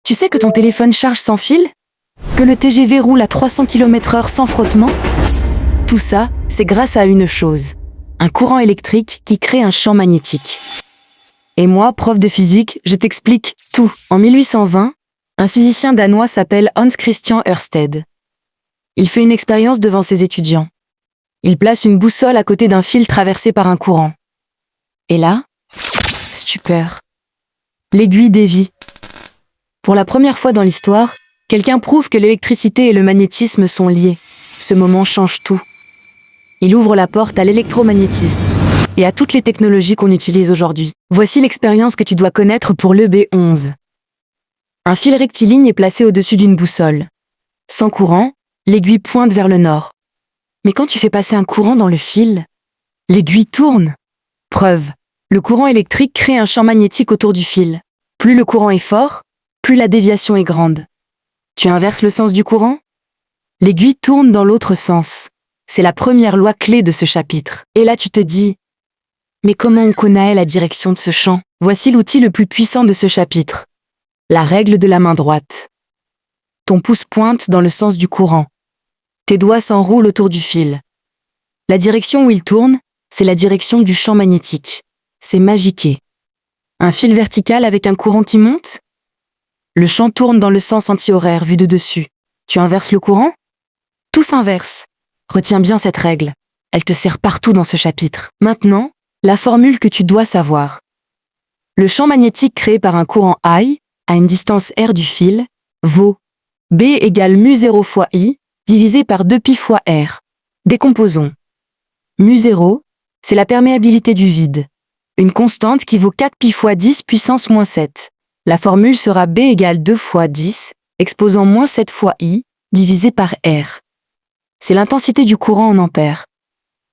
Tu sais que ton téléphone charge sans fil? Que le TGV roule à 300 km/h sans frottement? Tout ça, c'est grâce à une chose. Un courant électrique qui crée un champ magnétique. Et moi, prof de physique, je t'explique tout. En 1820, un physicien danois s'appelle Hans Christian Ørsted. Il fait une expérience devant ses étudiants. Il place une boussole à côté d'un fil traversé par un courant. Et là, stupeur. L'aiguille dévie. Pour la première fois dans l'histoire, quelqu'un prouve que l'électricité et le magnétisme sont liés. Ce moment change tout. Il ouvre la porte à l'électromagnétisme et à toutes les technologies qu'on utilise aujourd'hui. Voici l'expérience que tu dois connaître pour l'EB11. Un fil rectiligne est placé au-dessus d'une boussole. Sans courant, l'aiguille pointe vers le nord. Mais quand tu fais passer un courant dans le fil, l'aiguille tourne. Preuve, le courant électrique crée un champ magnétique autour du fil. Plus le courant est fort, plus la déviation est grande. Tu inverses le sens du courant? L'aiguille tourne dans l'autre sens. C'est la première loi clé de ce chapitre. Et là tu te dis, mais comment on connaît la direction de ce champ? Voici l'outil le plus puissant de ce chapitre. La règle de la main droite. Ton pouce pointe dans le sens du courant. Tes doigts s'enroulent autour du fil. La direction où il tourne, c'est la direction du champ magnétique. C'est magiqué. Un fil vertical avec un courant qui monte? Le champ tourne dans le sens anti-horaire vu de dessus. Tu inverses le courant? Tout s'inverse. Retiens bien cette règle. Elle te sert partout dans ce chapitre. Maintenant, la formule que tu dois savoir. Le champ magnétique créé par un courant I, à une distance r du fil, vaut B égale mu0 fois I, divisé par 2pi fois r. Décomposons. Mu0, c'est la perméabilité du vide. Une constante qui vaut 4pi fois 10 puissance moins 7. La formule sera B égale 2 fois 10, exposant moins 7 fois I, divisé par R. C'est l'intensité du courant en ampères.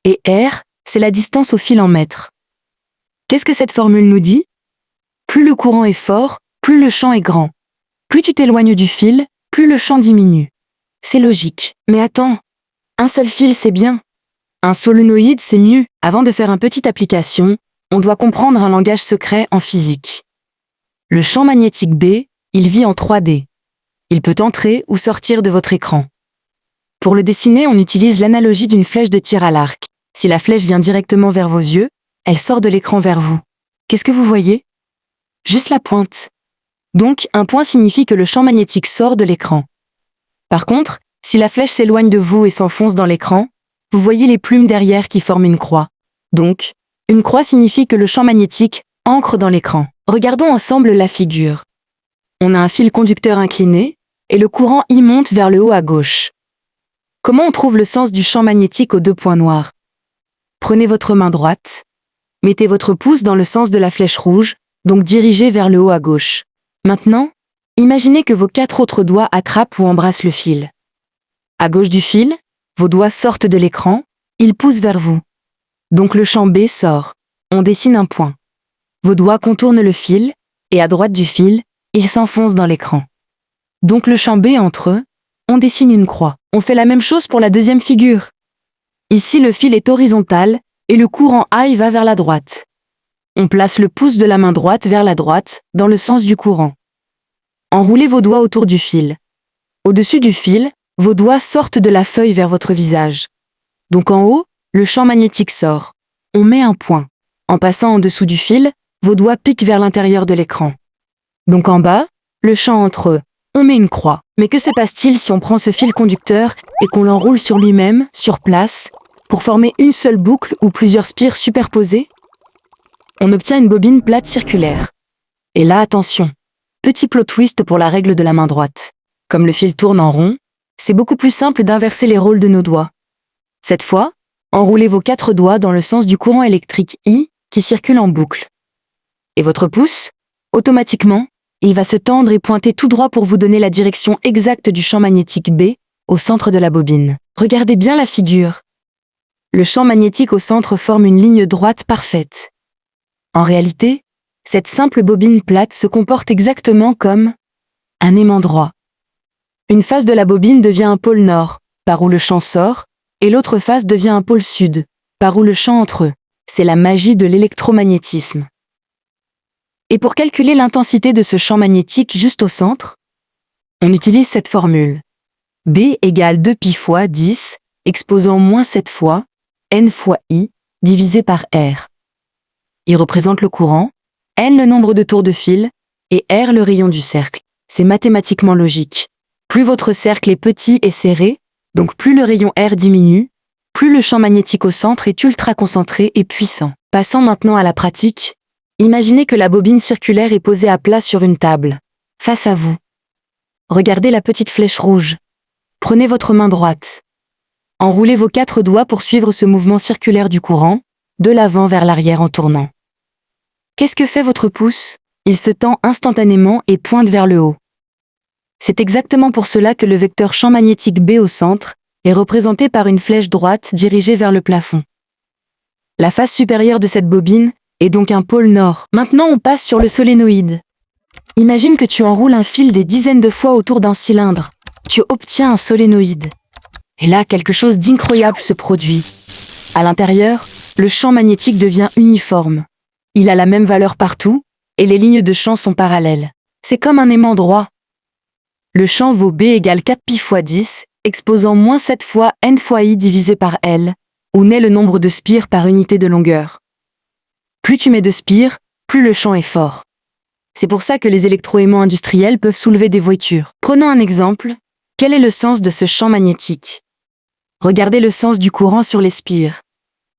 Et R, c'est la distance au fil en mètres. Qu'est-ce que cette formule nous dit? Plus le courant est fort, plus le champ est grand. Plus tu t'éloignes du fil, plus le champ diminue. C'est logique. Mais attends, un seul fil c'est bien. Un solénoïde c'est mieux. Avant de faire une petite application, on doit comprendre un langage secret en physique. Le champ magnétique B, il vit en 3D. Il peut entrer ou sortir de votre écran. Pour le dessiner, on utilise l'analogie d'une flèche de tir à l'arc. Si la flèche vient directement vers vos yeux, elle sort de l'écran vers vous. Qu'est-ce que vous voyez? Juste la pointe. Donc, un point signifie que le champ magnétique sort de l'écran. Par contre, si la flèche s'éloigne de vous et s'enfonce dans l'écran, vous voyez les plumes derrière qui forment une croix. Donc, une croix signifie que le champ magnétique ancre dans l'écran. Regardons ensemble la figure. On a un fil conducteur incliné, et le courant y monte vers le haut à gauche. Comment on trouve le sens du champ magnétique aux deux points noirs? Prenez votre main droite, mettez votre pouce dans le sens de la flèche rouge, donc dirigez vers le haut à gauche. Maintenant, imaginez que vos 4 autres doigts attrapent ou embrassent le fil. À gauche du fil, vos doigts sortent de l'écran, ils poussent vers vous. Donc le champ B sort. On dessine un point. Vos doigts contournent le fil, et à droite du fil, ils s'enfoncent dans l'écran. Donc le champ B entre eux, on dessine une croix. On fait la même chose pour la deuxième figure. Ici, le fil est horizontal, et le courant I va vers la droite. On place le pouce de la main droite vers la droite, dans le sens du courant. Enroulez vos doigts autour du fil. Au-dessus du fil, vos doigts sortent de la feuille vers votre visage. Donc en haut, le champ magnétique sort. On met un point. En passant en dessous du fil, vos doigts piquent vers l'intérieur de l'écran. Donc en bas, le champ entre eux, on met une croix. Mais que se passe-t-il si on prend ce fil conducteur et qu'on l'enroule sur lui-même, sur place, pour former une seule boucle ou plusieurs spires superposées? On obtient une bobine plate circulaire. Et là, attention, petit plot twist pour la règle de la main droite. Comme le fil tourne en rond, c'est beaucoup plus simple d'inverser les rôles de nos doigts. Cette fois, enroulez vos 4 doigts dans le sens du courant électrique I qui circule en boucle. Et votre pouce, automatiquement, il va se tendre et pointer tout droit pour vous donner la direction exacte du champ magnétique B au centre de la bobine. Regardez bien la figure. Le champ magnétique au centre forme une ligne droite parfaite. En réalité, cette simple bobine plate se comporte exactement comme un aimant droit. Une face de la bobine devient un pôle nord, par où le champ sort, et l'autre face devient un pôle sud, par où le champ entre eux. C'est la magie de l'électromagnétisme. Et pour calculer l'intensité de ce champ magnétique juste au centre, On utilise cette formule. B égale 2π fois 10, exposant moins 7 fois N fois I, divisé par R. I représente le courant, N le nombre de tours de fil, et R le rayon du cercle. C'est mathématiquement logique. Plus votre cercle est petit et serré, donc plus le rayon R diminue, plus le champ magnétique au centre est ultra concentré et puissant. Passons maintenant à la pratique. Imaginez que la bobine circulaire est posée à plat sur une table, face à vous. Regardez la petite flèche rouge. Prenez votre main droite. Enroulez vos 4 doigts pour suivre ce mouvement circulaire du courant, de l'avant vers l'arrière en tournant. Qu'est-ce que fait votre pouce? Il se tend instantanément et pointe vers le haut. C'est exactement pour cela que le vecteur champ magnétique B au centre est représenté par une flèche droite dirigée vers le plafond. La face supérieure de cette bobine est donc un pôle nord. Maintenant, on passe sur le solénoïde. Imagine que tu enroules un fil des dizaines de fois autour d'un cylindre. Tu obtiens un solénoïde. Et là, quelque chose d'incroyable se produit. À l'intérieur, le champ magnétique devient uniforme. Il a la même valeur partout, et les lignes de champ sont parallèles. C'est comme un aimant droit. Le champ vaut B égale 4π fois 10, exposant moins 7 fois N fois I divisé par L, où naît le nombre de spires par unité de longueur. Plus tu mets de spires, plus le champ est fort. C'est pour ça que les électroaimants industriels peuvent soulever des voitures. Prenons un exemple. Quel est le sens de ce champ magnétique? Regardez le sens du courant sur les spires.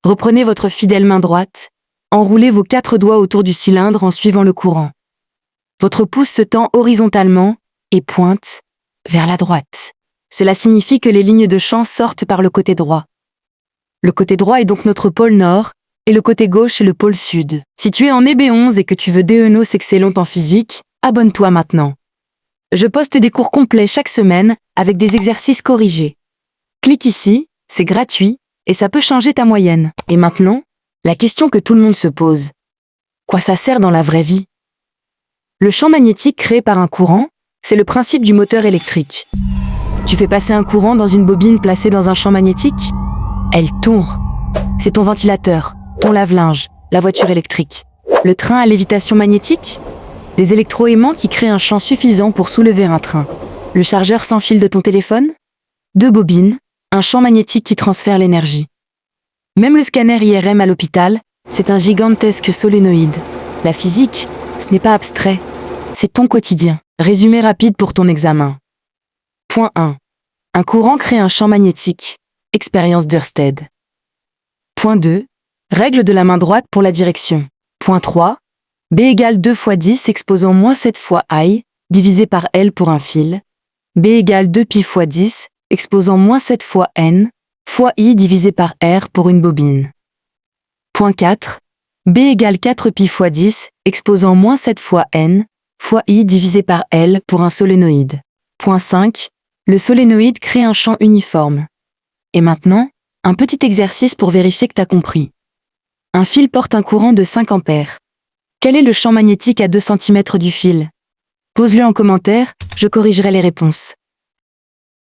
Reprenez votre fidèle main droite. Enroulez vos 4 doigts autour du cylindre en suivant le courant. Votre pouce se tend horizontalement et pointe vers la droite. Cela signifie que les lignes de champ sortent par le côté droit. Le côté droit est donc notre pôle nord, et le côté gauche est le pôle sud. Si tu es en EB11 et que tu veux DENOS excellent en physique, abonne-toi maintenant. Je poste des cours complets chaque semaine avec des exercices corrigés. Clique ici, c'est gratuit, et ça peut changer ta moyenne. Et maintenant, la question que tout le monde se pose. Quoi ça sert dans la vraie vie? Le champ magnétique créé par un courant, c'est le principe du moteur électrique. Tu fais passer un courant dans une bobine placée dans un champ magnétique? Elle tourne. C'est ton ventilateur, ton lave-linge, la voiture électrique. Le train à lévitation magnétique? Des électroaimants qui créent un champ suffisant pour soulever un train. Le chargeur sans fil de ton téléphone? 2 bobines, un champ magnétique qui transfère l'énergie. Même le scanner IRM à l'hôpital, c'est un gigantesque solénoïde. La physique, ce n'est pas abstrait, c'est ton quotidien. Résumé rapide pour ton examen. Point 1. Un courant crée un champ magnétique. Expérience d'Ørsted. Point 2. Règle de la main droite pour la direction. Point 3. B égale 2 fois 10 exposant moins 7 fois I, divisé par L pour un fil. B égale 2π fois 10, exposant moins 7 fois N, fois I divisé par R pour une bobine. Point 4. B égale 4π fois 10, exposant moins 7 fois N, fois I divisé par L pour un solénoïde. Point 5. Le solénoïde crée un champ uniforme. Et maintenant, un petit exercice pour vérifier que tu as compris. Un fil porte un courant de 5 ampères. Quel est le champ magnétique à 2 cm du fil? Pose-le en commentaire, je corrigerai les réponses.